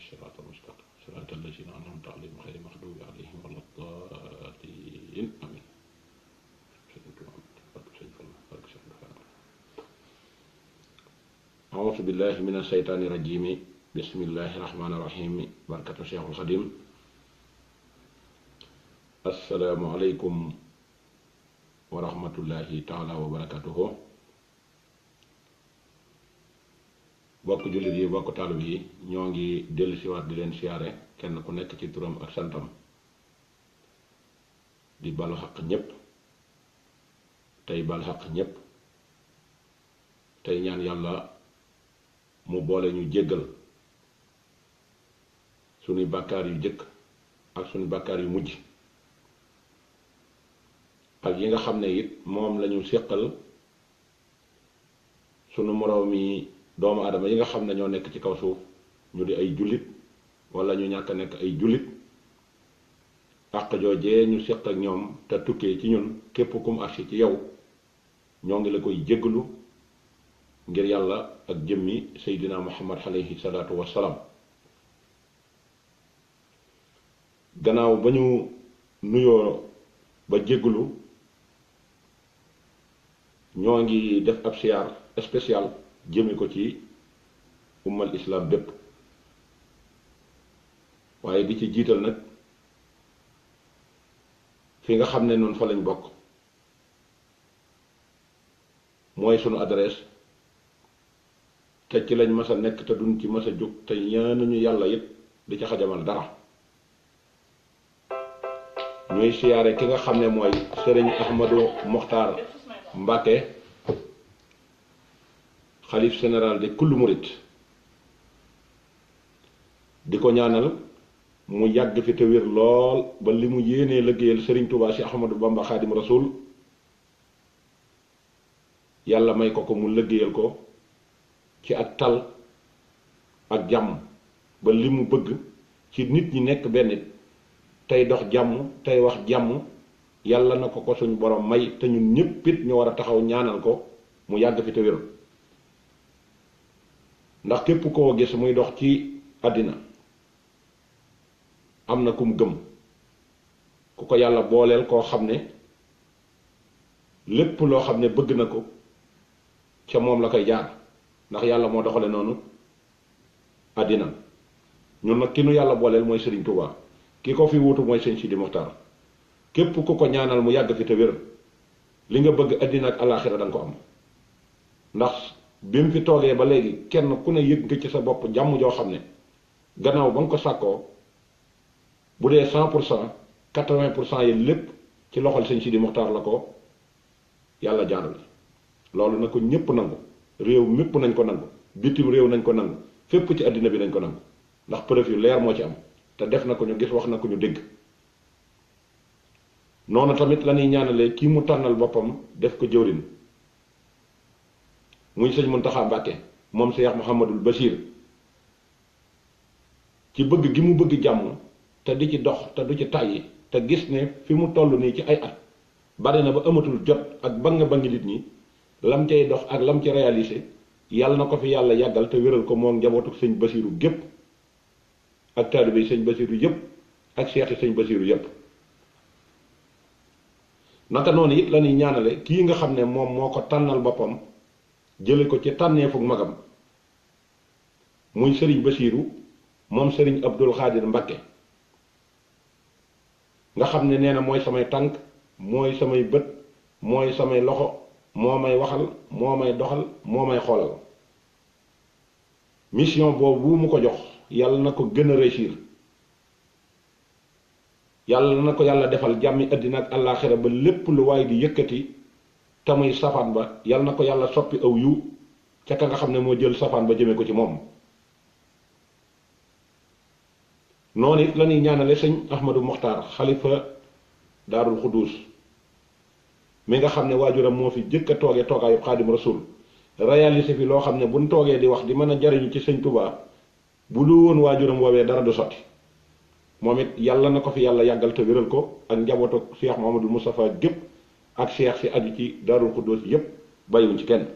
الصراط المستقيم صراط الذين أنعمت عليهم غير المغضوب عليهم ولا الضالين آمين. أعوذ بالله من الشيطان الرجيم بسم الله الرحمن الرحيم بركة الشيخ الخديم. السلام عليكم ورحمة الله تعالى وبركاته. bokk jullit yi bokk taalib yi ñoo ngi dellu siwaat di leen siyaare kenn ku nekk ci turam ak santam di balu xaq ñépp tey bal xaq ñépp tey ñaan yàlla mu boole ñu jéggal suñuy bàkkaar yu jëkk ak suñu bàkkaar yu mujj ak yi nga xam ne it moom lañu séqal sunu moroom yi doomu aadama yi nga xam ne ñoo nekk ci kaw suuf ñu di ay jullit wala ñu ñàkk nekk ay jullit àq joojee ñu séq ak ñoom te tukkee ci ñun képp kum agsi ci yow ñoo ngi la koy jéggalu ngir yàlla ak jëmmi seydina muhammad alayhi salaatu wassalaam. gannaaw ba ñu nuyoo ba jéggalu ñoo ngi def ab siyaar spécial jëme ko ci ummal islam bépp waaye di ci jiital nag fi nga xam ne noonu fa lañ bokk mooy sunu adresse te ci lañ mas a nekk te duñ ci mas a jóg te ñaanuñu yàlla it di ca xajamal dara ñuy siyaare ki nga xam ne mooy sëriñ Ahmadou Mokhtar Mbacké xalif général de kullu murit di ko ñaanal mu yàgg fi te wér lool ba li mu yéenee liggéeyal Serigne Touba ci Ahmadou Bamba Xaadim Rasul yàlla may ko mu liggéeyal ko ci ak tal ak jàmm ba li mu bëgg ci nit ñi nekk benn tey dox jàmm tey wax jàmm yàlla na ko suñ borom may te ñun ñépp it ñu war a taxaw ñaanal ko mu yàgg fi te wér. ndax képp koo gis muy dox ci àddina am na kum gëm ku ko yàlla booleel koo xam ne lépp loo xam ne bëgg na ko ca moom la koy jaar ndax yàlla moo doxale noonu àddina ñun nag ki nu yàlla booleel mooy Serigne Touba ki ko fi wuutu mooy Serigne Sidi Mokhtar képp ku ko ñaanal mu yàgg fi te wér li nga bëgg àddina ak alaaxira danga ko am ndax bi mu fi toogee ba léegi kenn ku ne yëg nga ci sa bopp jàmm joo xam ne gannaaw ba nga ko sàkkoo bu dee 100% 80% yi lépp ci loxol Sëñ Sidi Mokhtar la ko yàlla jaarale loolu na ko ñépp nangu réew mépp nañ ko nangu bitim réew nañ ko nangu fépp ci àddina bi nañ ko nangu ndax preuve yu leer moo ci am te def na ko ñu gis wax na ko ñu dégg noonu tamit la ñuy ñaanalee kii mu tànnal boppam def ko jëwrin muy sëñ Muntaxa Mbàkke moom Cheikh Mouhamadul Bachir ci bëgg gi mu bëgg jàmm te di ci dox te du ci tàyyi te gis ne fi mu toll nii ci ay at bari na ba amatul jot ak banga bangi nit ñi lam cay dox ak lam ci réalisé yàlla na ko fi yàlla yàggal te wéral ko moom njabootu sëñ Basiru gépp ak taalibe yi sëñ Basiru yépp ak seexi sëñ Basiru yépp naka noonu it la ñuy ñaanale kii nga xam ne moom moo ko tànnal boppam jële ko ci tànneefu magam muy sëriñ Basiiru moom sëriñ Abdul Xaadir Mbakke nga xam ne nee na mooy samay tànk mooy samay bët mooy samay loxo moo may waxal moo may doxal moo may xoolal mission boobu mu ko jox yàlla na ko gën a réussir yàlla na ko yàlla defal jàmmi àddina ak àllaaxira ba lépp lu waay di yëkkati te muy safaan ba yàlla na ko yàlla soppi aw yu ca ka nga xam ne moo jël safaan ba jëmee ko ci moom noonu it la ñuy ñaanale sëñ Ahmadou Mokhtar xalifa Daarul Xuduus mi nga xam ne waajuram moo fi jëkk a toogee toogaayu Xaadim Rasul réalisé fi loo xam ne buñ toogee di wax di mën a jariñu ci sëñ Touba bu lu woon waajuram woowee dara du sotti moom it yàlla na ko fi yàlla yàggal te wéral ko ak njabootu Cheikh Mouhamadou Moustapha gépp ak cheikh si aju ci Daarul Xudoos yépp bàyyiwuñ ci kenn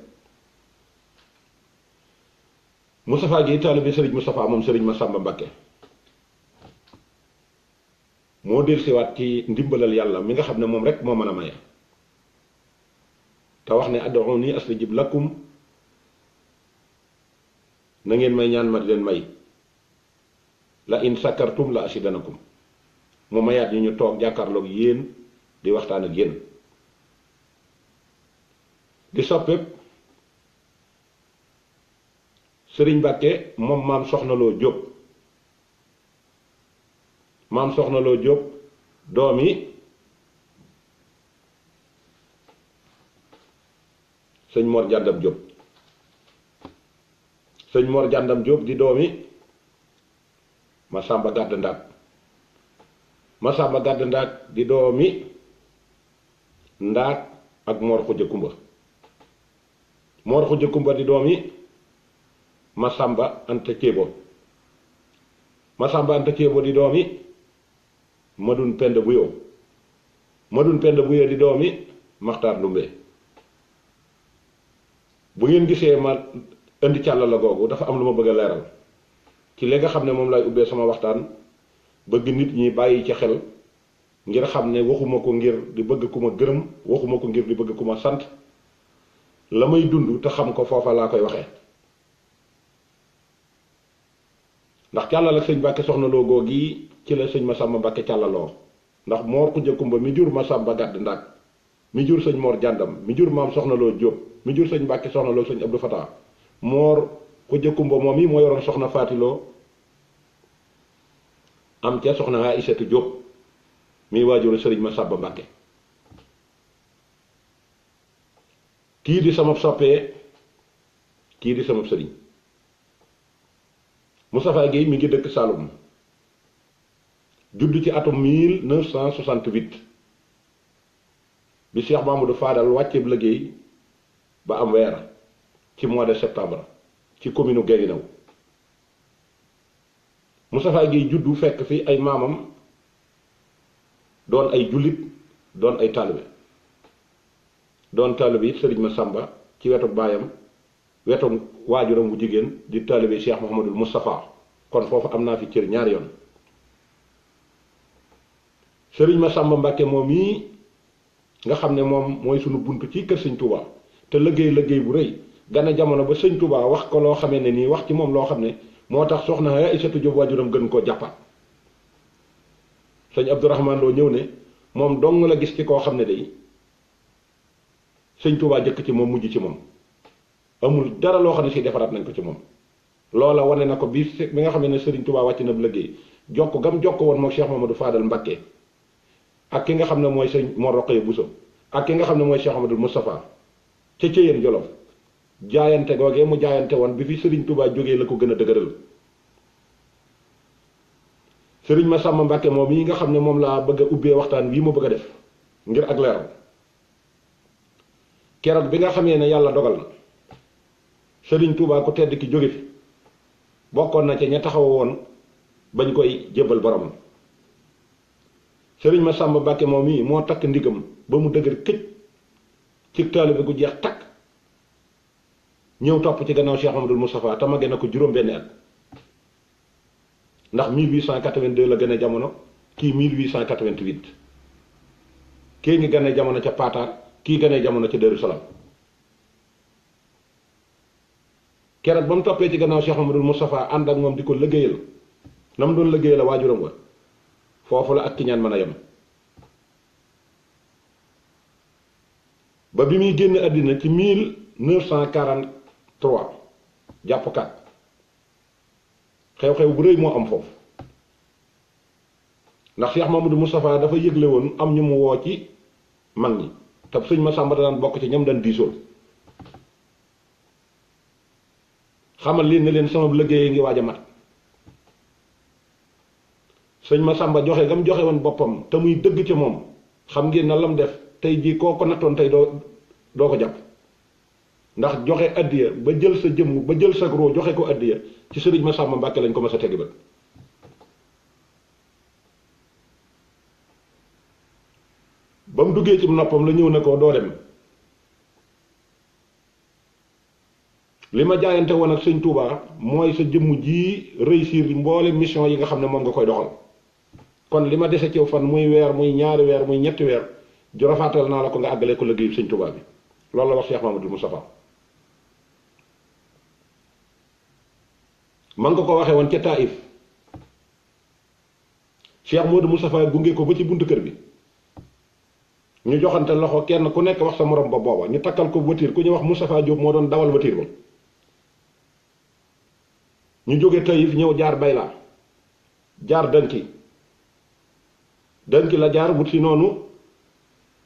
Moustapha Guèye taalibe sëriñ Moustapha moom sëriñ Massamba Mbacké moo dellusiwaat ci ndimbalal yàlla mi nga xam ne moom rek moo mën a maye te wax ne ad'uuni astajib lakum na ngeen may ñaan ma leen may la in sakartum la asidanakum mu mayaat yi ñu toog jàkkaarloog yéen di waxtaan ak yéen di soppeeb sëriñ Mbàkke moom maam Soxna Lo Jóob maam Soxna Lo Jóob doomi sëñ Mor Jàndam Jóob sëñ Mor Jàndam Jóob di doomi Masamba Gàdd Ndaak Masamba Gàdd Ndaak di doomi Ndaak ak Mor Xuja Kumba Mor Xuja Kumba di doomi Masamba Anta Ceebo Masamba Anta Ceebo di doomi Madun Penda Buyo Madun Penda Buyo di doomi Maxtaar Ndumbe bu ngeen gisee ma indi càlla la googu dafa am lu ma bëgg a leeral ci li nga xam ne moom lay ubbee sama waxtaan bëgg nit ñi bàyyi ci xel ngir xam ne waxuma ko ngir di bëgg ku ma gërëm waxuma ko ngir di bëgg ku ma sant la may dund te xam ko foofa laa koy waxee ndax càllal ak sëñ Mbàkke Soxna Lo googi ci la sëñ Massamba Mbacké càllaloo ndax Mor Xuja Kumba mi jur Masamba Gàdd Ndaak mi jur sëñ Mor Jàndam mi jur maam Soxna Lo Jóob mi jur sëñ Mbàkke Soxna Lo sëñ Abdou Fatah Mor Xuja Kumba moom yi moo yoroon soxna Faatiloo am ca soxna Aysatu Jóob mi waajuru sëriñ Massamba Mbacké kii di sama soppee kii di sama sëriñ Moustapha Guèye mi ngi dëkk Saloum judd ci atum 1968 bi Cheikh Mamadou Fadal wàcceeb liggéey ba am weer ci mois de septembre ci commune Guinguinéo Moustapha Guèye juddu fekk fi ay maamam doon ay jullit doon ay taalibe doon taalibe it sëriñ Massamba ci wetu baayam wetu waajuram bu jigéen di taalibe Cheikh Mouhamadul Moustapha kon foofu am naa fi cër ñaari yoon sëriñ Massamba Mbacké moom yi nga xam ne moom mooy sunu bunt ci kër sëñ Touba te liggéey bu rëy gane jamono ba sëñ Touba wax ko loo xamee ne nii wax ci moom loo xam ne moo tax soxna Aysatu Jóob waajuram gën koo jàppaat sëñ Abdourahman Lo ñëw ne moom dong la gis ci koo xam ne day sëñ Touba jëkk ci moom mujj ci moom amul dara loo xam ne si defaraat nañ ko ci moom loola wane na ko bi nga xam ne sëriñ Touba wàcc na bu liggéey jokk gam jokk woon moom Cheikh Mamadou Fadal Mbacké ak ki nga xam ne mooy sëñ Mor Roqaya Bousso ak ki nga xam ne mooy Cheikh Mamadou Moustapha ca Ceyeen Jolof jaayante googee mu jaayante woon bi fi sëriñ Touba jógee la ko gën a dëgëral sëriñ Massamba Mbacké moom yi nga xam ne moom laa bëgg a ubbee waxtaan bii ma bëgg a def ngir ak leeral keroog bi nga xamee ne yàlla dogal na sëriñ Touba ku tedd ki jóge fi bokkoon na ca ña taxaw woon bañ koy jébbal boromam sëriñ Massamba Mbacké moom yi moo takk ndigam ba mu dëgër këj ci taalibe gu jeex takk ñëw topp ci gannaaw Cheikh Mamadou Moustapha te mage na ko juróom-benni at ndax 1882 la gën a jamono kii 1888 kii ngi gën a jamono ca Pataar kii gën a jamono ca Darou Salam keroog ba mu toppee ci gannaaw Cheikh Mamadou Moustapha ànd ak moom di ko liggéeyal na mu doon liggéeyal a waajuram wa foofu la ak kiñaan mën a yem ba bi muy génn àddina ci 1943 jàpp 4 xew-xew bu rëy moo am foofu ndax Cheikh Mamadou Moustapha dafa yëgle woon am ñu mu woo ci mag ñi te sëñ Massamba daan bokk ci ñam daan diisool xamal leen ne leen sama liggéey ngi waaj a mat sëñ Massamba joxe gam joxe woon boppam te muy dëgg ci moom xam ngeen na lam def tey jii koo ko nattoon tey doo ko jàpp ndax joxe addiya ba jël sa jëmm ba jël sa roo joxe ko addiya ci sëriñ Massamba Mbacké lañ ko mas a tegi bët ba mu duggee ci noppam la ñëw ne ko doo dem li ma jaayante woon ak sëñ Touba mooy sa jëmm ji réussir mboole mission yi nga xam ne moom nga koy doxal kon li ma dese ci fan muy weer muy ñaari weer muy ñetti weer ju rafaatal naa la ko nga àggale ko liggéeyu sëñ Touba bi loolu la wax Cheikh Mamadou Moustapha man nga ko waxee woon ca Taïf Cheikh Modou Moustapha gunge ko ba ci buntu kër bi ñu joxante loxo kenn ku nekk wax sa morom ba booba ñu takkal ko voiture ku ñu wax Moustapha Diop moo doon dawal voiture ba ñu jóge Taïf ñëw jaar Bayla jaar Danki la jaar wut si noonu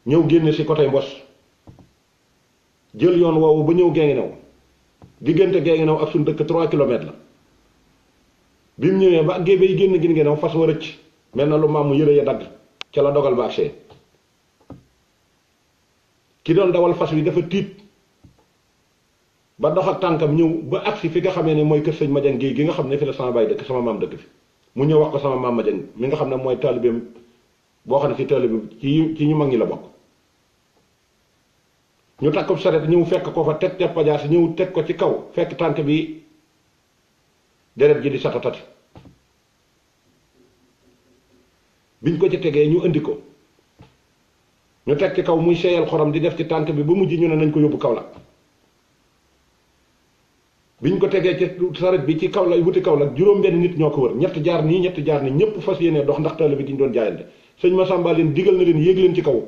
ñëw génne si côté Mbos jël yoon woowu ba ñëw Guinguinéo diggante Guinguinéo ak suñu dëkk 3 kilomètres la bi mu ñëwee ba géebe yi génn Guinguinéo fas wa rëcc mel na lu maam mu yëre ya dagg ca la dogal ba agsee ki doon dawal fas wi dafa tiit ba dox ak tànkam ñëw ba agsi fi nga xamee ne mooy kër sëñ Madiang Guèye gi nga xam ne fi la sama baay dëkk sama maam dëkk fi mu ñëw wax ko sama maam Madiang mi nga xam ne mooy taalibeem boo xam ne ci taalibeem ci ñu mag ñi la bokk ñu takk ko saret ñëw fekk ko fa teg te pajaas ñëw teg ko ci kaw fekk tànk bi deret ji di satatati biñ ko ci tegee ñu indi ko ñu teg ci kaw muy seeyal xorom di def ci tànk bi ba mujj ñu ne nañ ko yóbbu Kaolack biñ ko tegee ci saret bi ci Kaolack wuti Kaolack juróom-benn nit ñoo ko wër ñett jaar nii ñëpp fas yéene dox ndax taalibe gi ñu doon jaayante sëñ Massamba leen digal na leen yéeg leen ci kaw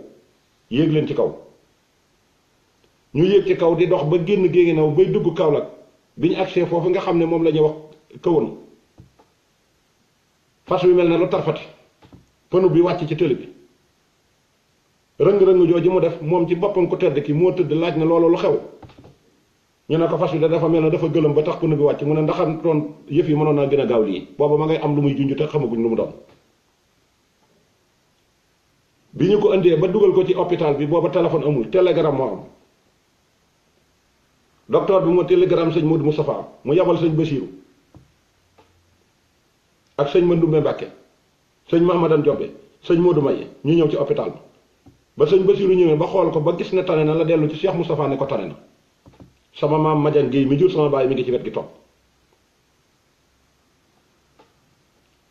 ñu yéeg ci kaw di dox ba génn Guinguinéo bay dugg Kaolack bi ñu agsee foofu nga xam ne moom la ñuy wax kawoon fas wi mel na lu tarfati pënu bi wàcc ci tëli bi rëng-rëng jooju mu def moom ci boppam ko tedd ki moo tëdd laaj na loolu lu xew ñu ne ko fas wi da dafa mel na dafa gëlëm ba tax pënu bi wàcc mu ne ndaxam doon yëf yi mënoon naa gën a gaaw lii booba ma ngay am lu muy junj te xamaguñ lu mu doon bi ñu ko indee ba dugal ko ci hôpital bi booba téléphone amul télégramme moo am docteur bi moo télégramme sëñ Modou Moustapha mu yabal sëñ Bassirou ak sëñ Mandoumbe Mbàkke sëñ Mahamadan Jobbe sëñ Modou Maye ñu ñëw ci hôpital ba sëñ Bassirou ñëwee ba xool ko ba gis ne tane na la dellu ci Cheikh Moustapha ne ko tane na sama maam Madiang Guèye mi jur sama baay mi ngi ci wet gi toog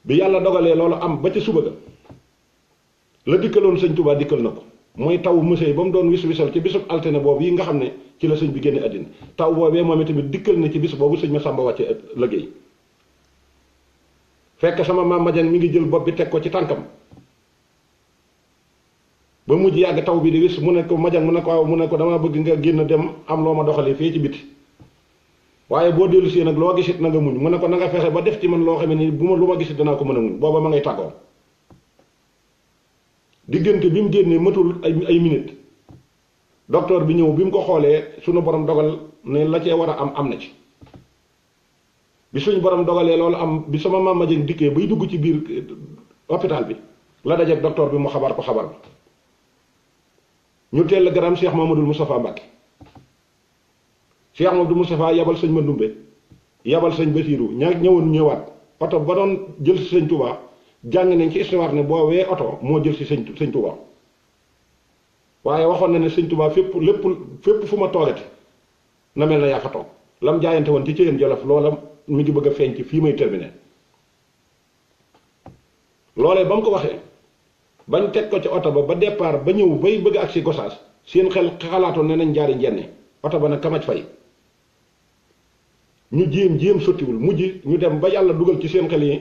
bi yàlla dogalee loolu am ba ci suba ga la dikkaloon sëñ Touba dikkal na ko mooy taw mësee ba mu doon wis-wisal ci bisub altine boobu yi nga xam ne ci la sëñ bi génne àddina taw boobee moom tamit dikkal na ci bis boobu sëñ Massamba wàcce liggéey fekk sama maam Madiang mi ngi jël bopp bi teg ko ci tànkam ba mujj yàgg taw bi di wis mu ne ko Madiang mu ne ko waaw mu ne ko dama bëgg nga génn dem am loo ma doxalee fii ci biti waaye boo dellu si nag loo gisit na nga muñ mu ne ko na nga fexe ba def ci man loo xam ne ni bu ma lu ma gisit danaa ko mën a muñ booba ma ngay tàggoo diggante bi mu génnee matul ay minute docteur bi ñëw bi mu ko xoolee suñu borom dogal ne la cee war a am na ci bi suñu borom dogalee loolu am bi sama maam Madiang dikkee bay dugg ci biir hôpital bi la dajeek docteur bi mu xabaar ko xabar bi ñu teel garam Cheikh Mamadou Moustapha Mbacke Cheikh Mamadou Moustapha yabal sëñ Mandoumbe yabal sëñ Bassirou ñëwaat oto ba doon jël si sëñ Touba jàng nañ ci histoire ne boowee oto moo jël si sëñ Touba waaye waxoon na ne sëñ Touba fépp fu ma toogati na mel na yaa fa toog lam jaayante woon ci Ceyeen Jolof loola mi ngi bëgg a feeñ ci fii may terminé loolee ba mu ko waxee bañ teg ko ci oto ba départ ba ñëw bay bëgg ak si Gosaas seen xel xalaatoon ne nañ jaari njenne oto ba nag kamaj fay ñu jéem sottiwul mujj ñu dem ba yàlla dugal ci seen xel yi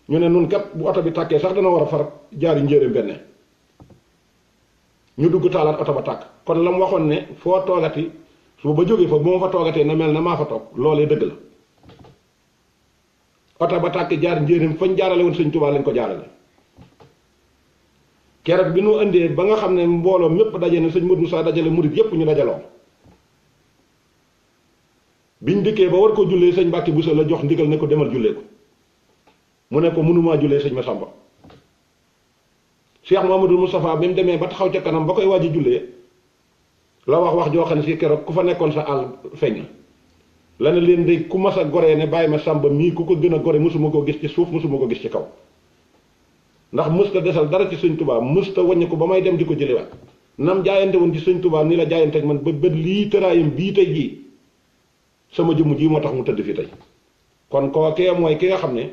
ñu ne nun kat bu oto bi tàkkee sax dana war a far jaari njéeréem benn ñu dugg taalaat oto ba tàkk kon la mu waxoon ne foo toogati su ba jógee fa bu ma fa toogatee na mel na maa fa toog loolee dëgg la oto ba tàkk jaar njéeréem fañ jaarale woon sëñ Tuubaa lañ ko jaarale keroog bi nu indee ba nga xam ne mbooloo mépp daje na sëñ Modou Moussa dajale murit yépp ñu dajaloo biñ dikkee ba war ko jullee sëñ Mbàkke Buso la jox ndigal ne ko demal jullee ko mu ne ko mënumaa jullee sëñ Massamba Cheikh Mamadou Moustapha bi mu demee ba taxaw ca kanam ba koy waaj a jullee la wax joo xam ne si keroog ku fa nekkoon sa àll feeñ la ne leen de ku mas a goree ne bàyyi ma Sàmba mii ku ko gën a gore mosuma koo gis ci suuf mosuma ko gis ci kaw ndax mësta desal dara ci sëñ Touba mësta wàññi ko ba may dem di ko jëliwaat nam jaayante woon ci sëñ Touba ni la jaayante ak man ba bët lii tëraayam bii tey jii sama jëmm ji moo tax mu tëdd fi tey kon kookee mooy ki nga xam ne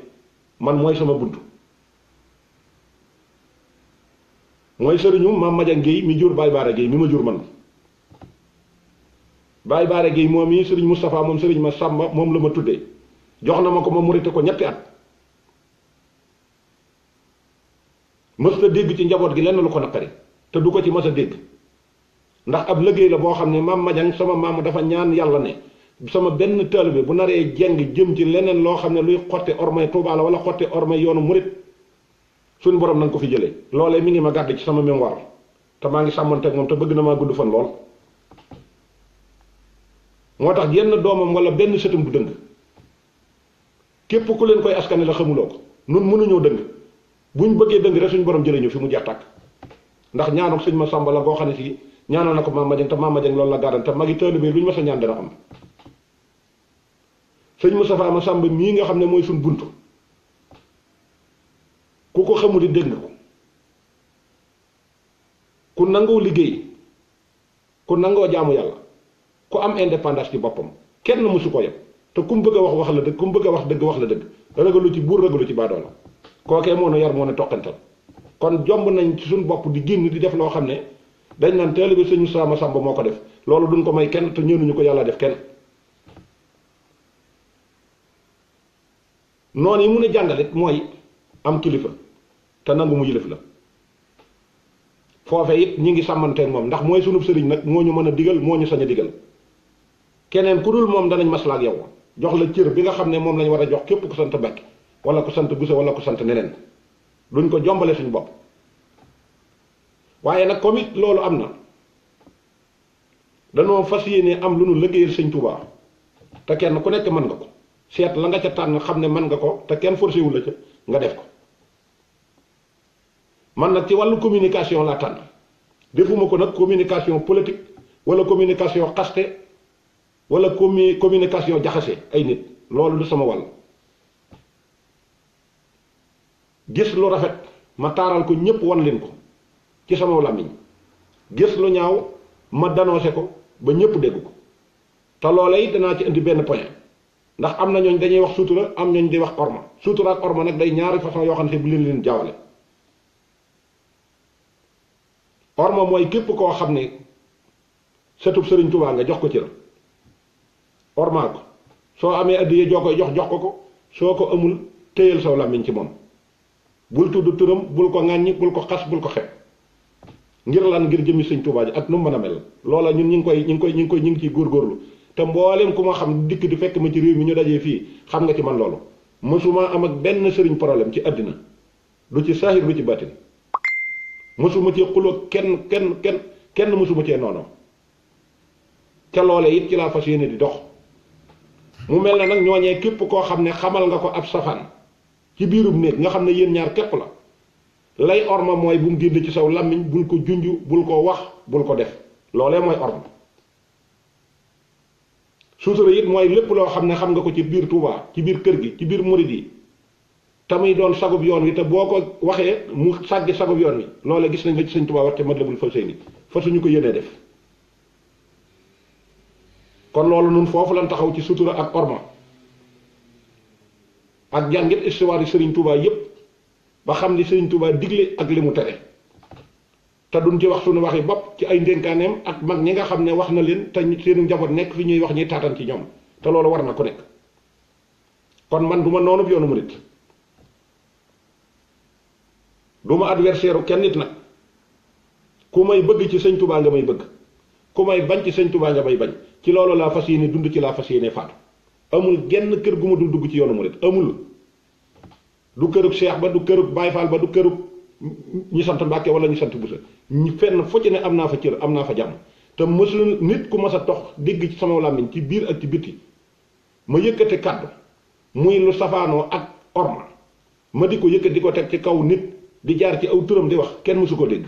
man mooy sama buntu mooy sëriñu Maam Madiang Guèye mi jur Baye Baara Guèye mi ma jur man Baye Baara Guèye moom yi sëriñ Moustapha moom sëriñ ma Samba moom la ma tuddee jox na ma ko ma murite ko ñetti at mësta dégg ci njaboot gi lenn lu ko naqari te du ko ci mës a dégg ndax ab liggéey la boo xam ne Maam Madiang sama maam dafa ñaan yàlla ne sama benn taalibe bu naree jeng jëm ci leneen loo xam ne luy xotte ormay Tuubaa la wala xotte ormay yoonu murit suñu borom na nga ko fi jëlee loolee mi ngi ma gàdd ci sama mémoire te maa ngi sàmmanteeg moom te bëgg na maa gudd fan lool moo tax yenn doomam wala benn sëtam du dëng képp ku leen koy askane la xamuloo ko nun mënuñoo dëng buñ bëggee dëng rek suñu borom jëlee ñu fi mu jeex tàkk ndax ñaanu sëñ ma Samba la goo xam ne si ñaanal na ko Maam Madiang te Maam Madiang loolu la gàddan te magi taalibe lu ñu mës a ñaan dana am sëñ Moustapha ma Samba mii nga xam ne mooy suñ buntu ku ko xamul di dégg ko ku nangoo liggéey ku nangoo jaamu yàlla ku am indépendance ci boppam kenn mësu ko yem te ku mu bëgg a wax wax la dëgg ku mu bëgg a wax dëgg wax la dëgg ragalu ci buur ragalu ci baadoola kookee moo na yar moo ne toqantal kon jomb nañ ci suñ bopp di génn di def loo xam ne dañ naan taalibe sëñ Moustapha ma Samba moo ko def loolu duñ ko may kenn te ñënuñu ko yàlla def kenn noonu yi mun a jàngalit mooy am kilifa te nangu mu yilif la foofe it ñi ngi sàmmanteeg moom ndax mooy sunub sëriñ nag moo ñu mën a digal moo ñu sañ a digal keneen ku dul moom danañ maslaa ak yow jox la cër bi nga xam ne moom lañ war a jox képp ku sant Mbàkke wala ku sant Buso wala ku sant neneen duñ ko jombale suñu bopp waaye nag comme it loolu am na danoo fas yéene am lu nu liggéeyal sëñ Tuubaa te kenn ku nekk mën nga ko seet la nga ca tànn xam ne mën nga ko te kenn forcé wu la ca nga def ko man nag ci wàllu communication laa tànn defuma ko nag communication politique wala communication xaste wala communication jaxase ay nit loolu du sama wàll gis lu rafet ma taaral ko ñépp wan leen ko ci sama làmmiñ gis lu ñaaw ma danoose ko ba ñépp dégg ko te loolee it danaa ci indi benn point ndax am na ñooñ dañuy wax sutura am ñooñ di wax orma sutura ak orma nag day ñaari façon yoo xam ne bu leen jaawale orma mooy képp koo xam ne sëtub Sëriñ Tuubaa nga jox ko cër orma ko soo amee addiya joo koy jox ko soo ko amul téyal saw làmmiñ ci moom bul tudd turam bul ko ŋàññi bul ko xas bul ko xet ngir lan ngir jëmmi Sëriñ Tuubaa ji ak nu mu mën a mel loola ñun ñi ngi ciy góorgóorlu te mboolem ku ma xam dikk di fekk ma ci réew mi ñu dajee fii xam nga ci man loolu mësuma am ak benn sëriñ problème ci àddina du ci saahir du ci baatin mësuma cee xuloo kenn mësuma cee noonu ca loole it ci laa fas yéene di dox mu mel na nag ñooñee képp koo xam ne xamal nga ko ab safaan ci biirub néeg nga xam ne yéen ñaar képp la lay orma mooy bu mu génn ci saw làmmiñ bul ko junj bul ko wax bul ko def loolee mooy orma suutura it mooy lépp loo xam ne xam nga ko ci biir Touba ci biir kër gi ci biir murid yi te muy doon sagub yoon wi te boo ko waxee mu sàggi sagub yoon wi loole gis nañ la ci Sëñ Touba war te Matlabul Fawzayni fa suñu ko yéenee def kon loolu nun foofu lan taxaw ci suutura ak orma ak jàngit histoire yi Sëriñ Touba yépp ba xam ni Sëriñ Touba digle ak li mu tere te duñ ci wax suñu waxi bopp ci ay ndénkaaneem ak mag ñi nga xam ne wax na leen te seenu njaboot nekk fi ñuy wax ñuy taatan ci ñoom te loolu war na ku nekk kon man du ma noonu yoonu murit du ma adversaire kenn nit nag ku may bëgg ci Sëñ Touba nga may bëgg ku may bañ ci Sëñ Touba nga may bañ ci loolu laa fas yéene dund ci laa fas yéene faatu amul genn kër gu ma dul dugg ci yoonu murit amul du kërug Cheikh ba du kërug Baye Fall ba du kërug ñi sant Mbàkke wala ñu sant Buso ñu fenn fo ci ne am naa fa cër am naa fa jàmm te mësul nit ku mas a tox dégg ci sama làmmiñ ci biir ak ci bitti ma yëkkate kàddu muy lu safaanoo ak orma ma di ko yëkkati di ko teg ci kaw nit di jaar ci aw turam di wax kenn mësu ko dégg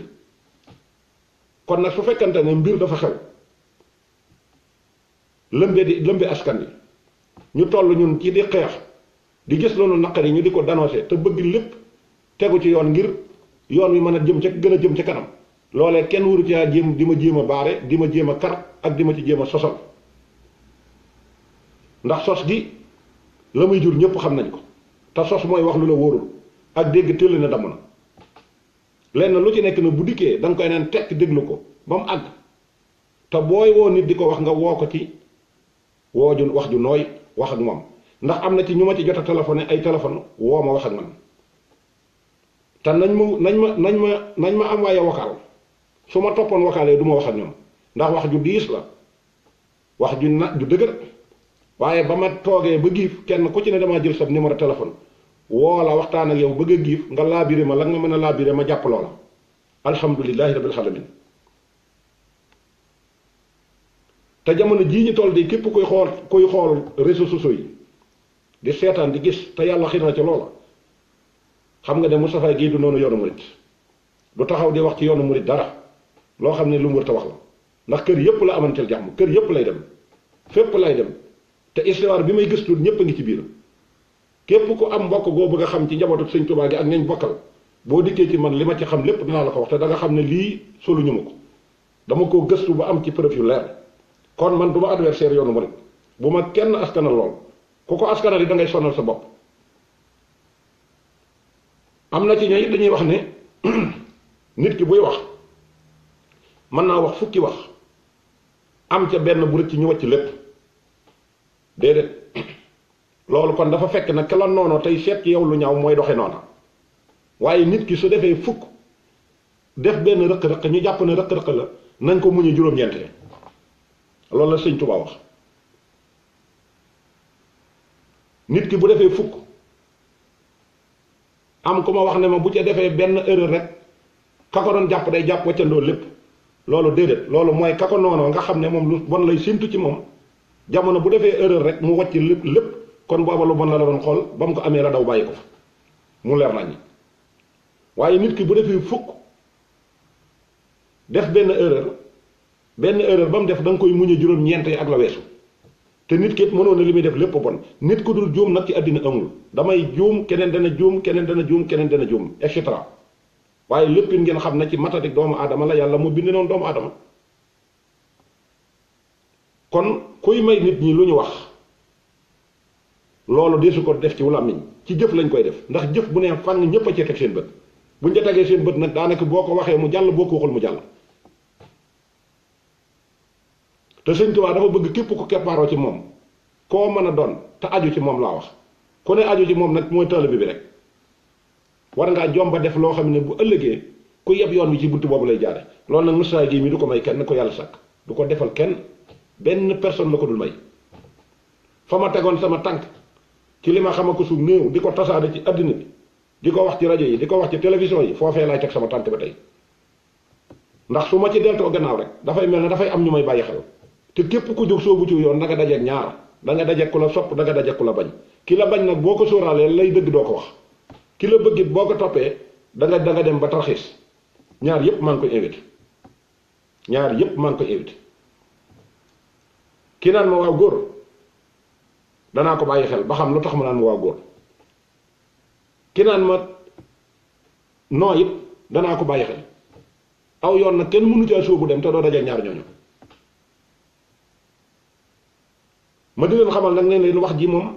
kon nag su fekkante ne mbir dafa xew lëmbe askan wi ñu toll ñun ci di xeex di gis loolu naqari ñu di ko dénoncer te bëgg lépp tegu ci yoon ngir yoon wi mën a jëm ca gën a jëm ca kanam loolee kenn waru ci jéem di ma jéem a baare di ma jéem a kar ak di ma ci jéem a sosal ndax sos gi la muy jur ñëpp xam nañ ko te sos mooy wax lu la wóorul ak dégg tëll na damm na lenn lu ci nekk na bu dikkee da nga koy neen tekk déglu ko ba mu àgg te booy woo nit di ko wax nga woo ko ci woo ju wax ju nooy wax ak moom ndax am na ci ñu ma ci jot a téléphoné ay téléphone woo ma wax ak man te nañ ma am waaye vocal su ma toppoon vocal yi du ma wax ak ñoom ndax wax ju diis la wax ju dëgër waaye ba ma toogee ba giif kenn ku ci ne damaa jël sa numéro téléphone woo la waxtaan ak yow bëgg a giif nga laabiré ma la nga mën a laabiré ma jàpp loola alhamdulilahi rabbil alamin te jamono jii ñu toll di képp kuy xool réseaux sociaux yi di seetaan di gis te yàlla xir na ca loola xam nga ne Moustapha Guèye du noonu yoonu murit du taxaw di wax ci yoonu murit dara loo xam ne lu mu wër ta wax la ndax kër yépp la amanteel jàmm kër yépp lay dem fépp lay dem te histoire bi may gëstu ñépp a ngi ci biir képp ku am mbokk goo bëgg a xam ci njabootu sëñ Tuubaa gi ak ñañ bokkal boo dikkee ci man li ma ci xam lépp dinaa la ko wax te da nga xam ne lii soluñu ma ko dama koo gëstu ba am ci preuve yu leer kon man du ma adversaire yoonu murit bu ma kenn askanal lool ku ko askanal yi da ngay sonal sa bopp am na ci ñooy dañuy wax ne nit ki buy wax mën naa wax fukki wax am ca benn bu rëcc ci ñu wàcc lépp déedéet loolu kon dafa fekk nag la noonu tey seet ci yow lu ñaaw mooy doxe noona waaye nit ki su defee fukk def benn rëq-rëq ñu jàpp ne rëq-rëq la nañ ko muñu juróom-ñeente loolu la sëñ Tuubaa wax nit ki bu defee fukk am ku ma wax ne ma bu ca defee benn erreur rek ka ko doon jàpp day jàpp waccandoo lépp loolu déedéet loolu mooy ka ko noonoo nga xam ne moom lu bon lay séntu ci moom jamono bu defee erreur rek mu wàcc lépp kon booba lu bon la doon xool ba mu ko amee la daw bàyyi ko fa mu leer nañ waaye nit ki bu defee fukk def benn erreur ba mu def da nga koy muñe juróom-ñeent yi ak la weesu te nit ki it mënoon na li muy def lépp bon nit ku dul juum nag ci àddina amul damay juum keneen dana juum keneen dana juum keneen dana juum et cetera waaye lépp it ngeen xam ne ci matadik doomu aadama la yàlla moo bind noonu doomu aadama kon kuy may nit ñi lu ñu wax loolu desu ko def ci làmmiñ ci jëf lañ koy def ndax jëf bu ne fànn ñépp a cee teg seen bët buñ ca tegee seen bët nag daanaka boo ko waxee mu jàll boo ko waxul mu jàll te sëñ Tuubaa dafa bëgg képp ku keppaaroo ci moom koo mën a doon te aju ci moom laa wax ku ne aju ci moom nag mooy taalibe bi rek war ngaa jomba def loo xam ne bu ëllëgee ku yeb yoon wi ci buntu boobu lay jaare loolu nag Moustapha Guèye mi du ko may kenn ko yàlla sàkk du ko defal kenn benn personne la ko dul may fa ma tegoon sama tànk ci li ma xam ko suuf néew di ko tasaare ci àddina bi di ko wax ci rajo yi di ko wax ci télévision yi foofee laay teg sama tànk ba tey ndax su ma ci deltoo gannaaw rek dafay mel ne dafay am ñu may bàyyi xel te képp ku jóg soobu ci yoon da nga dajeeg ñaar da nga dajeeg ku la sopp da nga dajeeg ku la bañ ki la bañ nag boo ko sóoraalee lay dëgg doo ko wax ki la bëggit boo ko toppee da nga dem ba tarxiis ñaar yépp maa ngi koy invité ñaar yépp maa ngi koy invité ki naan ma waaw góor danaa ko bàyyi xel ba xam lu tax ma naan ma waaw góor ki naan ma non it danaa ko bàyyi xel aw yoon nag kenn mënu caa sóobu dem te doo dajeeg ñaar ñooñu ma di leen xamal nag ne leen wax ji moom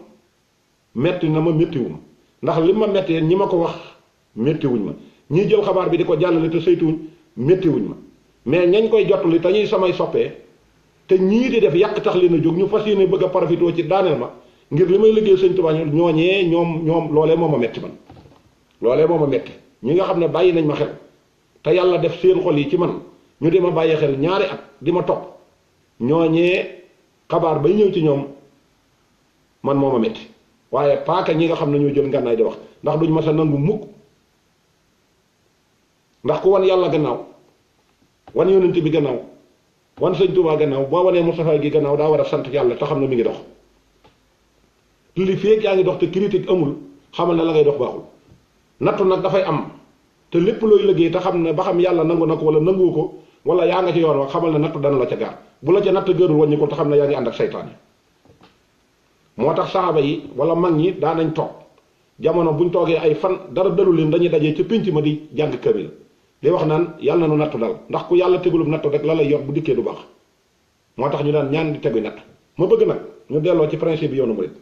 metti na ma méttiwum ndax li ma mettee ñi ma ko wax méttiwuñ ma ñiy jël xabaar bi di ko jàllale te saytuwuñ méttiwuñ ma mais ñañ koy jottali te ñuy samay soppee te ñii di def yàq tax leen a jóg ñu fas yéene bëgg a profitoo ci daaneel ma ngir li may liggéey sëñ Tuubaa ñooñee ñoom loolee moo ma metti man loolee moo ma metti ñi nga xam ne bàyyi nañ ma xel te yàlla def seen xol yi ci man ñu di ma bàyyi xel ñaari at di ma topp ñooñee xabaar bay ñëw ci ñoom man moo ma metti waaye paaka ñi nga xam ne ñoo jël ngànnaay di wax ndax duñ ma sa nangu mukk ndax ku wan yàlla gannaaw wan yonent bi gannaaw wan sëñ Tuubaa gannaaw boo wanee Moustapha gi gannaaw daa war a sant yàlla te xam ne mi ngi dox li feek yaa ngi dox te critique amul xamal ne la ngay dox baaxul nattu nag dafay am te lépp looy liggéey te xam ne ba xam yàlla nangu na ko wala nanguwu ko wala yaa nga ci yoon wax xamal ne nattu dana la ca gaar bu la ca natt gërul wàññi ko te xam ne yaa ngi ànd ak saytaan yi moo tax saaba yi wala mag ñi daanañ toog jamono buñ toogee ay fan dara dalu leen dañuy dajee ca pénc ma di jàng kamil di wax naan yàlla na nu nattu dal ndax ku yàlla tegulub nattu rek la lay yor bu dikkee du baax moo tax ñu daan ñaan di tegu natt ma bëgg nag ñu delloo ci principe bi yoonu murid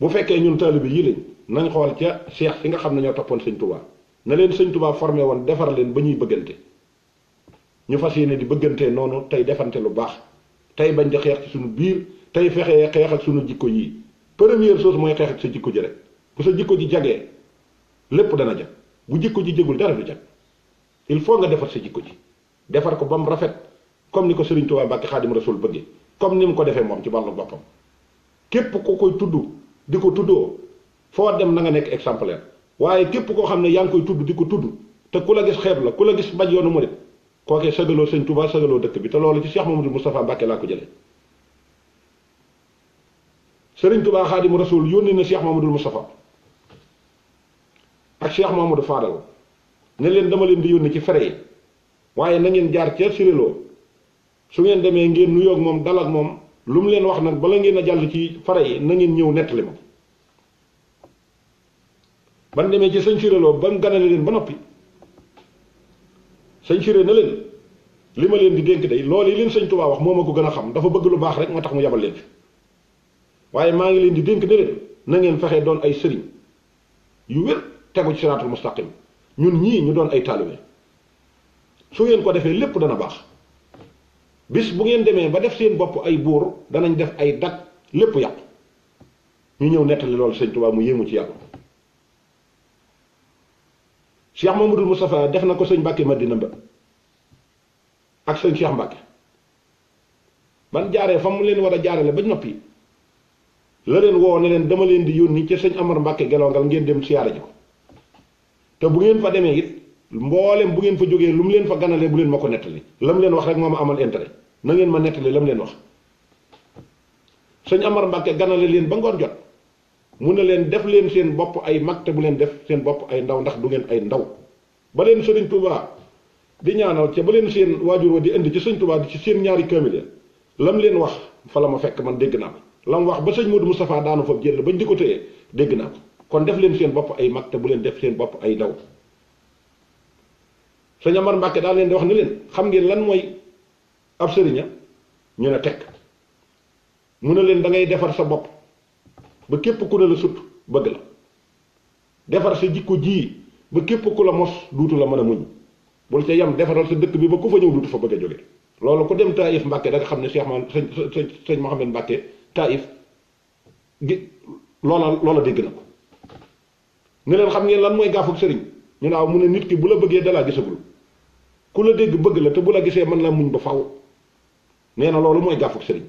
bu fekkee ñun taalibe yi lañ nañ xool ca cheikh si nga xam ne ñoo toppoon sëñ Touba na leen sëñ Touba formé woon defar leen ba ñuy bëggante ñu fas yéene di bëggante noonu tey defante lu baax tey bañ di xeex ci suñu biir tey fexee xeex ak suñu jikko yi première chose mooy xeex ak sa jikko ji rek bu sa jikko ji jagee lépp dana jag bu jikko ji jégul dara du jag il faut nga defar sa jikko ji defar ko ba mu rafet comme ni ko Serigne Touba Mbacke Xaadim Rasul bëggee comme ni mu ko defee moom ci wàllu boppam képp ko koy tudd di ko tuddoo foo dem na nga nekk exemplaire waaye képp koo xam ne yaa ngi koy tudd di ko tudd te ku la gis xeeb la ku la gis bañ yoonu murid kookee sagaloo sëñ Touba sagaloo dëkk bi te loolu ci Cheikh Mamadou Moustapha Mbacke laa ko jëlee Serigne Touba Xaadim Rasul yónni na Cheikh Mamadou Moustapha ak Cheikh Mamadou Fadal ne leen dama leen di yónni ci fere yi waaye na ngeen jaar ca Siréloo su ngeen demee ngeen nuyoo ak moom dal ak moom lu mu leen wax nag bala ngeen a jàll ci fare yi na ngeen ñëw nettali ma ban demee ci sëñ Siréloo ba mu ganale leen ba noppi sëñ Siré na leen li ma leen di dénk day loolu yi leen sëñ Touba wax moo ma ko gën a xam dafa bëgg lu baax rek moo tax mu yabal leen fi waaye maa ngi leen di dénk ne leen na ngeen fexe doon ay sëriñ yu wér tegu ci siraatul mustaqim ñun ñii ñu doon ay taalibe su ngeen ko defee lépp dana baax bis bu ngeen demee ba def seen bopp ay buur danañ def ay dag lépp yàqu ñu ñëw nettali loolu sëñ Touba mu yéemu ci yàlla Cheikh Mamadou Moustapha def na ko sëñ Mbacke Madina ba ak sëñ Cheikh Mbacke ban jaaree fa mu leen war a jaarale ba noppi la leen woo ne leen dama leen di yónni ca sëñ Amar Mbacke gelongal ngeen dem siyaare ji ko te bu ngeen fa demee it mboolem bu ngeen fa jógee lu mu leen fa ganalee bu leen ma ko nettali la mu leen wax rek moo ma amal intérêt na ngeen ma nettali la mu leen wax sëñ Amar Mbacke ganale leen ba ngoon jot mu ne leen def leen seen bopp ay mag te bu leen def seen bopp ay ndaw ndax du ngeen ay ndaw ba leen sëriñ Touba di ñaanal ca ba leen seen waajur wa di indi ci sëñ Touba di ci seen ñaari kaamil lam leen wax fa la ma fekk man dégg naa ko lam wax ba sëñ Modou Moustapha daanu fa jël bañ di ko téye dégg naa ko kon def leen seen bopp ay mag te bu leen def seen bopp ay ndaw sëñ Amar Mbacke daal leen di wax ne leen xam ngeen lan mooy ab sëriña ñu ne tekk mu ne leen da ngay defar sa bopp ba képp ku ne la sut bëgg la defar sa jikko ji ba képp ku la mos duutu la mën a muñ bul ca yam defaral sa dëkk bi ba ku fa ñëw duutu fa bëgg a jóge loolu ku dem Taïf Mbacke da nga xam ne Cheikh man sëñ Mouhamed Mbacke Taïf gi loola dégg na ko ne leen xam ngeen lan mooy gaafug sëriñ ñu naaw mu ne nit ki bu la bëggee dalaa gisagul ku la dégg bëgg la te bu la gisee mën la muñ ba faw nee na loolu mooy gaafug sëriñ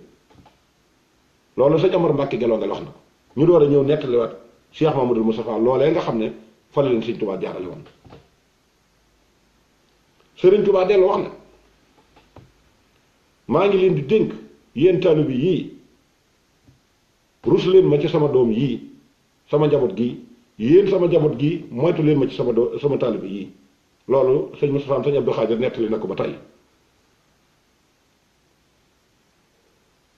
loolu sëñ Amar Mbacke geloo nga wax na ko ñu door a ñëw nettaliwaat Cheikh Mamadou Moustapha loolee nga xam ne fa la leen sëñ Touba jaarale woon sëriñ Touba dellu wax na maa ngi leen di dénk yéen taalibe bi yii rus leen ma ci sama doom yii sama njaboot gii yéen sama njaboot gii moytu leen ma ci sama taalibe yii loolu sëñ Moustapha sëñ Abdou Khadir nettali na ko ba tey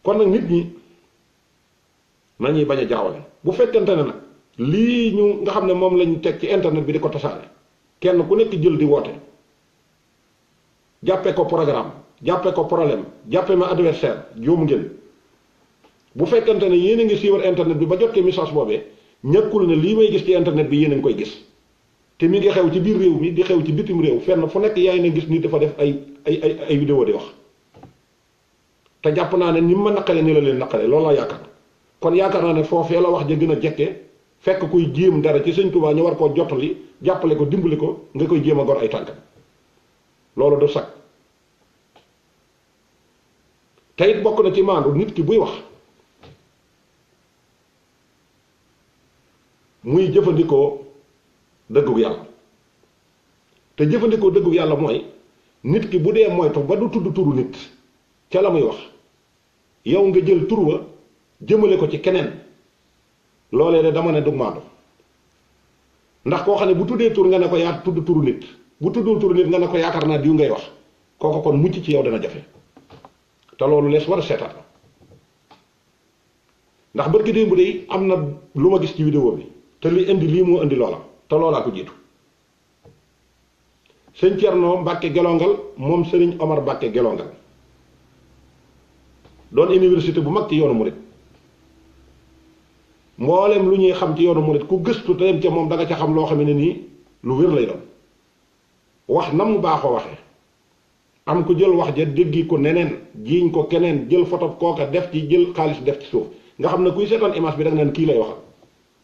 kon nag nit ñi nañuy bañ a jaawale bu fekkente ne nag lii ñu nga xam ne moom lañ teg ci internet bi di ko tasaare kenn ku nekk jël di woote jàppe ko programme jàppe ko problème jàppe ma adversaire jóomu ngeen bu fekkente ne yéen a ngi siiwar internet bi ba jot ke message boobee ñàkkul ne lii may gis ci internet bi yéen a ngi koy gis te mi ngi xew ci biir réew mi di xew ci bitim réew fenn fu nekk yaay na gis nit dafa def ay vidéo di wax te jàpp naa ne ni ma naqare ni la leen naqare loolu laa yaakaar kon yaakaar naa ne foofee la wax ja gën a jekke fekk kuy jéem dara ci sëñ Touba ñu war koo jottali jàppale ko dimbali ko nga koy jéem a gor ay tànkam loolu du sag te it bokk na ci maandu nit ki buy wax muy jëfandikoo dëggug yàlla te jëfandikoo dëggug yàlla mooy nit ki bu dee moytu ba du tudd turu nit ca la muy wax yow nga jël tur wa jëmale ko ci keneen loolee de dama ne dug maandu ndax koo xam ne bu tuddee tur nga ne ko yaa tudd turu nit bu tuddul turu nit nga ne ko yaakaar naa diw ngay wax kooku kon mucc ci yow dana jafe te loolu lees war a seetaat la ndax barki démb de am na lu ma gis ci vidéo bi te li indi lii moo indi loola te loolaa ko jiitu sëñ Thierno Mbacke gelongal moom sëriñ Omar Mbacke gelongal doon université bu mag ci yoonu murit mboolem lu ñuy xam ci yoonu murit ku gëstu te dem ca moom da nga ca xam loo xam ne nii lu wér lay doon wax na mu baaxoo waxee am ku jël wax ja déggi ko neneen jiiñ ko keneen jël photo kooka def ci jël xaalis def ci suuf nga xam ne kuy seetaan image bi da nga naan kii lay waxal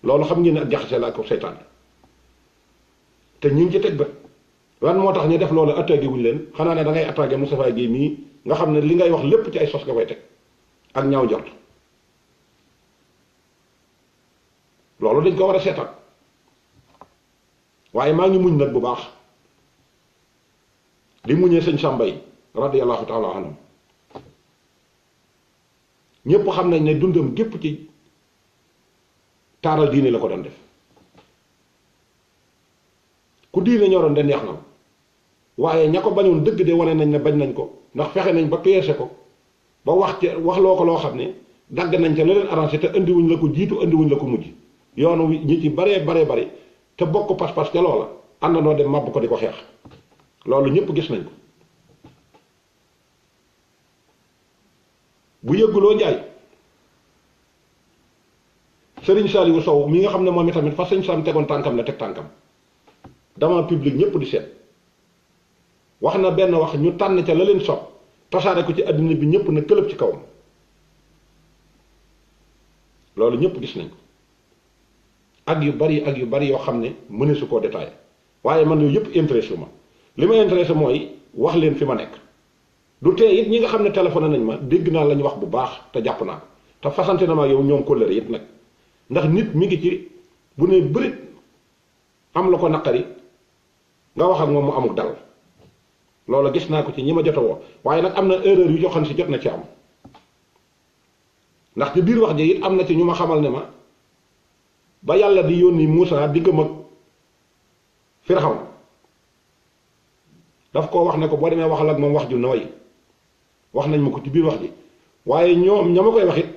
loolu xam ngeen ne ak jaxase la ak seytaan te ñu ngi ci teg bët lan moo tax ñu def loolu attaqué wuñ leen xanaa ne da ngay attaqué Moustapha Guèye mii nga xam ne li ngay wax lépp ci ay sos nga koy teg ak ñaaw njort loolu dañ ko war a seetaan waaye maa ngi muñ nag bu baax di muñee sëñ Sàmbay radiyallahu taala anhu ñépp xam nañ ne dundam gépp ci taaral diine la ko doon def ku diine ñoroon de neex na waaye ña ko bañoon dëgg de wane nañ ne bañ nañ ko ndax fexe nañ ba peese ko ba wax loo ko loo xam ne dagg nañ ca la leen arrangé te indiwuñ la ko jiitu indiwuñ la ko mujj yoonu ñi ci baree bari te bokk pas-pas ca loola àndandoo dem màbb ko di ko xeex loolu ñëpp gis nañ ko bu yëgguloo njaay sëriñ Saliou Sow mi nga xam ne moom itamit fa sëñ Sam tegoon tànkam la teg tànkam dama public ñëpp di seet wax na benn wax ñu tànn ca la leen sopp tasaare ko ci àddina bi ñëpp na këlëb ci kawam loolu ñëpp gis nañ ko ak yu bari yoo xam ne mëne su koo détaillé waaye man yooyu yëpp intéressé ma li ma intéressé mooy wax leen fi ma nekk du tee it ñi nga xam ne téléphoné nañ ma dégg naa la ñu wax bu baax te jàpp naa ko te fasante na ma yow ñoom kóllëre it nag ndax nit mi ngi ci bu ne bërit am la ko naqari nga wax ak moom mu amuk dal loolu gis naa ko ci ñi ma jot a woo waaye nag am na erreur yu joxan si jot na ci am ndax ci biir wax ji it am na ci ñu ma xamal ne ma ba yàlla di yónni Muusaa diggam ak Firxawn daf koo wax ne ko boo demee waxal ak moom wax ju nooy wax nañ ma ko ci biir wax ji waaye ñoom ña ma koy wax it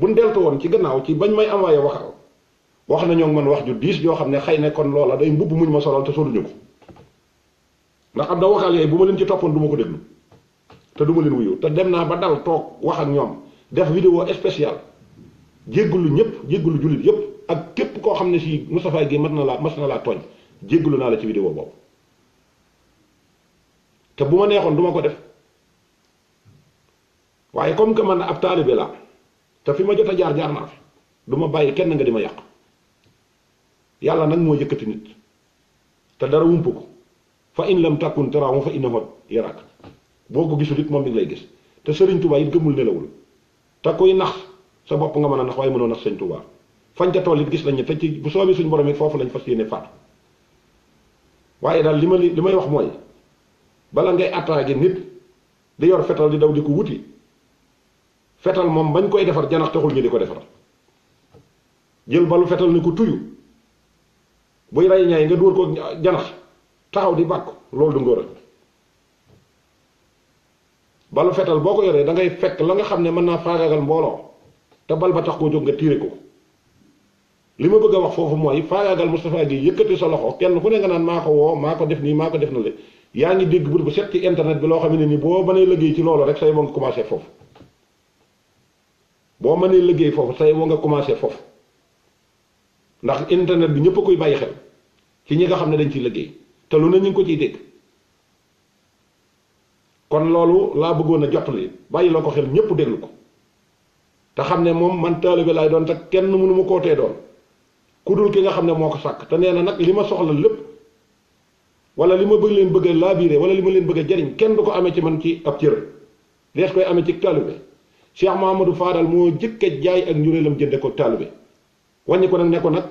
buñ deltu woon ci gannaaw ci bañ may envoyé wax nañoo man wax ju diis yoo xam ne xëy na kon loola day mbubb muñ ma solal te soluñu ko ndax am na waxal yooyu bu ma leen ci toppoon du ma ko déglu te du ma leen wuyu te dem naa ba dal toog wax ak ñoom def vidéo spécial jéggulu ñëpp jéggulu jullit yëpp ak képp koo xam ne si Moustapha Guèye mas na laa tooñ jéggulu naa la ci vidéo boobu te bu ma neexoon du ma ko def waaye comme que man ab taalibe la te fi ma jot a jaar naa fi du ma bàyyi kenn nga di ma yàq yàlla nag moo yëkkati nit te dara wump ko fa in lam takun taraahu fa innahu yaraak boo ko gisul it moom mi ngi lay gis te Sëriñ Tuubaa it gëmul nelawul te kuy nax sa bopp nga mën a nax waaye mënoo nax Sëriñ Tuubaa fañ ca tool it gis nañ ne te ci bu soobee suñ borom it foofu lañ fas yéene faatu waaye daal li may wax mooy bala ngay attaqué nit di yor fetal di daw di ko wuti fetal moom bañ koy defar janax taxul ñu di ko defar jël balu fetal ni ko tuyu buy rey ñaay nga dóor ko janax taxaw di bàkk loolu du ngóor balu fetal boo ko yoree da ngay fekk la nga xam ne mën naa faagaagal mbooloo te bal ba tax koo jóg nga tiire ko li ma bëgg a wax foofu mooy faagaagal Moustapha Guèye yëkkati sa loxo kenn ku ne nga naan maa ko woo maa ko def nii maa ko def na le yaa ngi dégg bu set ci internet bi loo xam ne nii boo mënee liggéey ci loolu rek say woo nga commencé foofu boo mënee liggéey foofu say woo nga commencé foofu ndax internet bi ñëpp a koy bàyyi xel ci ñi nga xam ne dañ ciy liggéey te lu ne ñu ngi ko ciy dégg kon loolu laa bëggoon a jottali bàyyi la ko xel ñëpp déglu ko te xam ne moom man taalibe laay doon te kenn mënu ma koo tee doon ku dul ki nga xam ne moo ko sàkk te nee na nag li ma soxla lépp wala li ma bëgg leen bëgg a laabiire wala li ma leen bëgg a jariñ kenn du ko amee ci man ci ab cër lees koy amee ci taalibe Cheikh Mahamadou Fadal moo jëkke jaay ak njuréelam jënde ko taalibe wàññi ko nag ne ko nag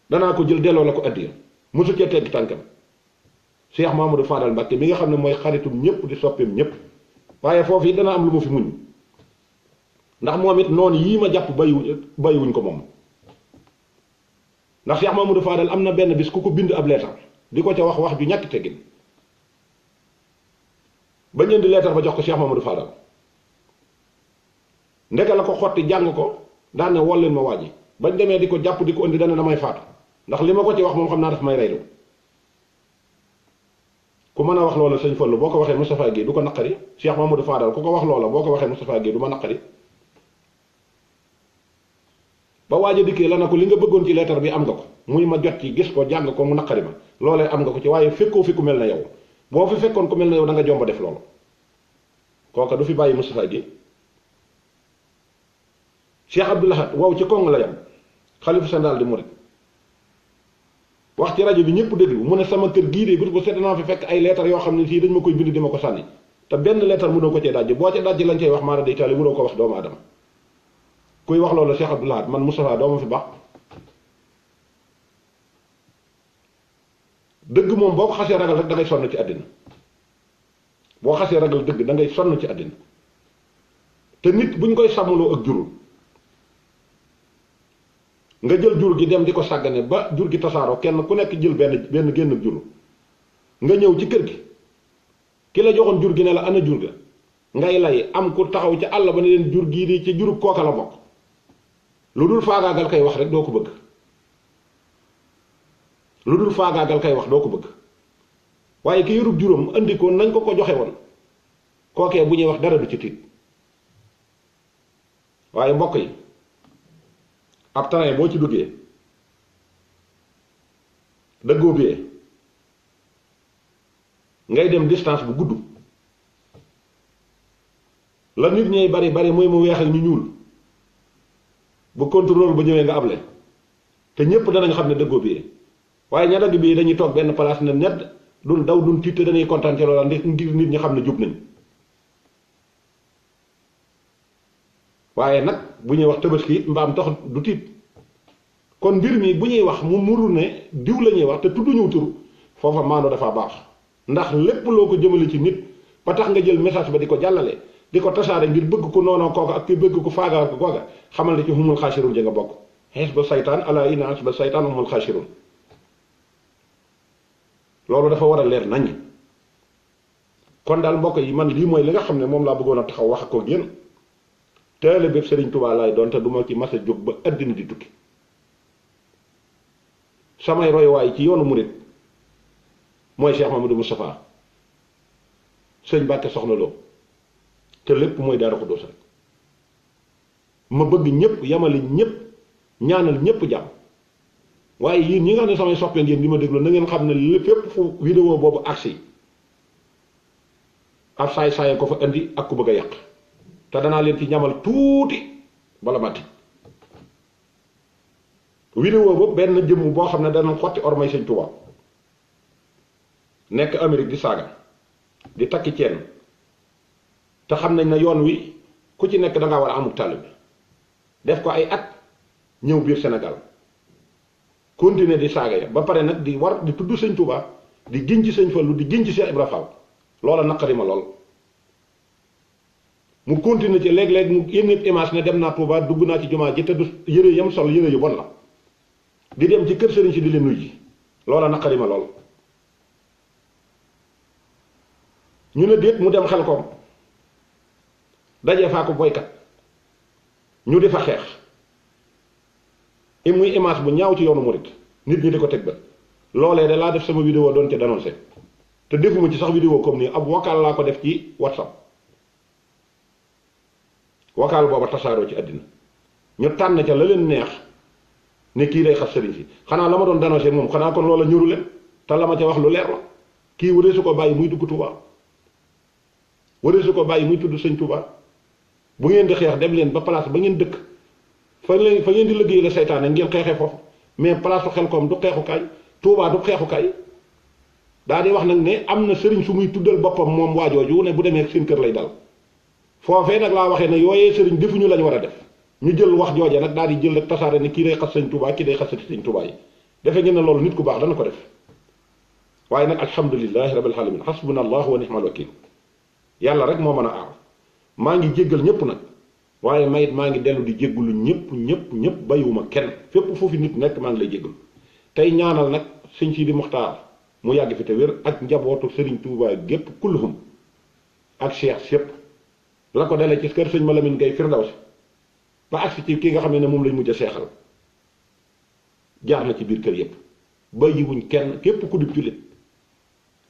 danaa ko jël delloo la ko addiya mosu cee tegg tànkam Cheikh Mahamadou Fadal Mbàkke mi nga xam ne mooy xaritum ñëpp di soppeem ñëpp waaye foofu yi dana am lu ma fi muñ ndax moom it noonu yii ma jàpp bàyyiwuñ ko moom ndax Cheikh Mahamadou Fadal am na benn bis ku ko bind ab leetar di ko ca wax ju ñàkk teggin ba ñëndi leetar ba jox ko Cheikh Mahamadou Fadal ndeke la ko xotti jàng ko daan ne wol leen ma waa ji bañ demee di ko jàpp di ko indi dana damay faatu ndax li ma ko ci wax moom xam naa daf may reylu ku mën a wax loola sëñ Fallu boo ko waxee Moustapha Guèye du ko naqari. Cheikh Mamadou Fadal ku ko wax loola boo ko waxee Moustapha Guèye du ma naqari. ba waaj a dikkee la na ko li nga bëggoon ci leetar bi am nga ko muy ma jot ci gis ko jàng ko mu naqari ma loolee am nga ko ci waaye fekkoo fi ku mel na yow boo fi fekkoon ku mel na yow da nga jomba def loolu. kooka du fi bàyyi Moustapha Guèye. Cheikh Abdoul Ahad wow ci kong la yam xalifa général di murid wax ci rajo bi ñëpp déglu mu ne sama kër gii de bu seet naa fi fekk ay leetar yoo xam ne sii dañ ma koy bind di ma ko sànni te benn leetar mënoo ko cee dajji boo ca dajji lañ cey wax maana day taali mënoo ko wax doomu aadama kuy wax loolu Cheikh Abdoul Ahad man Moustapha dooma fi baax. dëgg moom boo ko xasee ragal rek da ngay sonn ci àddina boo xasee ragal dëgg da ngay sonn ci àddina te nit buñ koy sàmmloo ak jurul nga jël jur gi dem di ko sàggane ba jur gi tasaaroo kenn ku nekk jël benn génn jur nga ñëw ci kër gi ki la joxoon jur gi ne la ana jur ga ngay lay am ku taxaw ci àll ba ne leen jur gii di ci jurub kooka la bokk lu dul faagaagal kay wax rek doo ko bëgg lu dul faagaagal kay wax doo ko bëgg waaye ki yorub juróom andi ko nañ ko joxe woon kookee bu ñuy wax dara du ci tiit waaye mbokk yi ab train boo ci duggee dëggoo bee ngay dem distance bu gudd la nit ñay bari bari mooy mu weex ak ñu ñuul bu contrôle ba ñëwee nga able te ñépp danañ xam ne dëggoo bee waaye ña dagg bii dañuy toog benn place ne nedd dun daw dun tiit te dañuy kontaan ci loola ngir nit ñi xam ne jub nañ waaye nag bu ñuy wax tabaski it mbaam tax du tiit kon mbir mi bu ñuy wax mu muru ne diw la ñuy wax te tudduñu tur foofa maandu dafa baax ndax lépp loo ko jëmale ci nit ba tax nga jël message ba di ko jàllale di ko tasaare ngir bëgg ko noonoo kooka ak ki bëgg ko faagaal ko kooka xamal ne ci humul xaasirun ja nga bokk xees ba saytaan ala inna xees ba saytaan humul xaasirun loolu dafa war a leer nañ kon daal mbokk yi man lii mooy li nga xam ne moom laa bëggoon a taxaw wax ko génn teele bépp Serigne Touba laay doon te du ma ci mas a jóg ba àddina di tukki samay royuwaay ci yoonu murit mooy Cheikh Mamadou Moustapha sëñ Mbàkke Soxna Lo te lépp mooy Daaru Xudoos rek ma bëgg ñëpp yamali ñëpp ñaanal ñëpp jàmm waaye yéen ñi nga xam ne samay soppee ngeen di ma déglu na ngeen xam ne lépp fépp fu vidéo boobu agsi ab saay-saay ko fa indi ak ku bëgg a yàq te danaa leen ci ñamal tuuti bala matti vidéo boobu benn jëmm boo xam ne dana xotti ormay Sëñ Tuubaa nekk Amérique di saaga di takki ceen te xam nañ ne yoon wi ku ci nekk danga war a amuk taalibe def ko ay at ñëw biir Sénégal continuer di saaga ya ba pare nag di war di tudd Sëñ Tuubaa di giñ ci Sëñ Fallu di giñ ci Cheikh Ibra Fall loola naqari ma lool mu continuer ci léeg-léeg mu yénn image ne dem naa Touba dugg naa ci jumaa ji te du yëre yam sol yëre yu bon la di dem ci kër sëriñ si di leen nuy ji loola naqari ma lool ñu ne déet mu dem xel koom dajee faa ko boykat ñu di fa xeex muy image bu ñaaw ci yoonu murit nit ñi di ko teg ba loolee de laa def sama vidéo doon ci dénoncé te defuma ci sax vidéo comme nii ab vocal laa ko def ci WhatsApp vocal booba tasaaroo ci àddina ñu tànn ca la leen neex ne kii day xas sëriñ si xanaa la ma doon dénoncé moom xanaa kon loola ñëru leen te la ma ca wax lu leer la kii waree su ko bàyyi muy dugg Touba waree su ko bàyyi muy tudd Sëñ Touba bu ngeen di xeex dem leen ba place ba ngeen dëkk fa ngeen di liggéey la seytaane ngeen xeexee foofu mais place su Xelkom du xeexukaay Touba du xeexukaay daa di wax nag ne am na sëriñ su muy tuddal boppam moom waajooju ne bu demee seen kër lay dal foofee nag laa waxee ne yooyee sëriñ defuñu lañ war a def ñu jël wax jooja nag daal di jël rek tasaare ne kii day xas Sëñ Touba kii day xasati Sëñ Touba yi defe ngeen ne loolu nit ku baax dana ko def waaye nag alhamdulilahi rabbil alamin hasbuna allah wa ni'mal wakil yàlla rek moo mën a aar maa ngi jéggal ñëpp nag waaye mayit maa ngi dellu di jéggalu ñëpp bàyyiwuma kenn fépp foofu nit nekk maa ngi lay jéggalu tey ñaanal nag Sëñ Sidi Muxtaar mu yàgg fi te wér ak njabootu Serigne Touba gépp kulluhum ak cheikh sépp la ko dalee ci kër sëñ Malamine Gaye Firdawsi ba agsi ci ki nga xam ne moom lañ mujj a seexal jaar na ci biir kër yépp bàyyiwuñ kenn képp ku dib jullit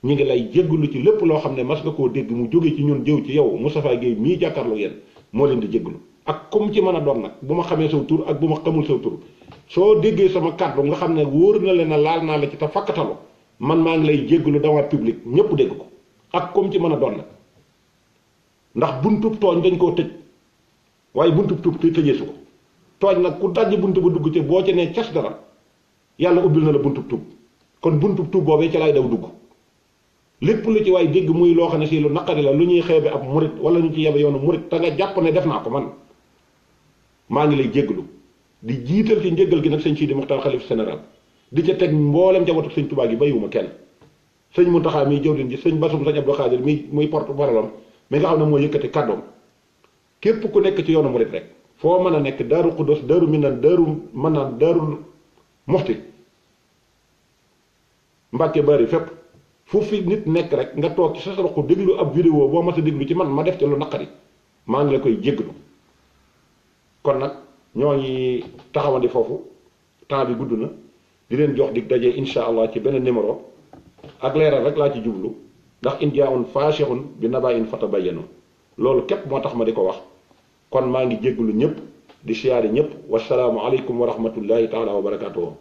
ñi ngi lay jéggalu ci lépp loo xam ne mas nga koo dégg mu jóge ci ñun jëw ci yow Moustapha Guèye mii jàkkaarloo yéen moo leen di jéggalu ak comme ci mën a doon nag bu ma xamee saw tur ak bu ma xamul saw tur soo déggee sama kàddu nga xam ne wóor na leen a laal naa la ci te fakkatalu man maa ngi lay jéggalu devant public ñëpp dégg ko ak comme ci mën a doon nag ndax buntub tooñ dañ koo tëj waaye buntub tuub te tëjeesu ko tooñ nag ku dajj buntu ba dugg ci boo ci nee cas dara yàlla ubbil na la buntub tuub kon buntub tuub boobee ci lay daw dugg lépp lu ci waay dégg muy loo xam ne si lu naqari la lu ñuy xeebe ab murit wala ñu ci yebe yoonu murit te nga jàpp ne def naa ko man maa ngi lay jéggalu di jiital ci njéggal gi nag sëñ Sidi Muxtaar xalif général di ca teg mboolem njabootu sëñ Tuubaa gi bàyyiwuma kenn sëñ Muntaxa mii jëwriñ ji sëñ Basum sëñ Abdou Xaadir mi muy porte-parole mi nga xam ne moo yëkkati kàddoom képp ku nekk ci yoonu murit rek foo mën a nekk daaru Xuddoos daaru Minan daaru Manaan daaru Muxti Mbàkke bari fépp fu fi nit nekk rek nga toog ci sa roq déglu ab vidéo boo mas a déglu ci man ma def ci lu naqari maa ngi la koy jéggalu kon nag ñoo ngi taxawandi foofu temps bi gudd na di leen jox dig daje insha allah ci benn numéro ak leeral rek laa ci jublu ndax in jaa'un faasiqun bi naba'in fatabayyanu loolu képp moo tax ma di ko wax kon maa ngi jéggalu ñëpp di siyaari ñëpp wasalaamu aleykum wa rahmatullahi taala wa barakatuhu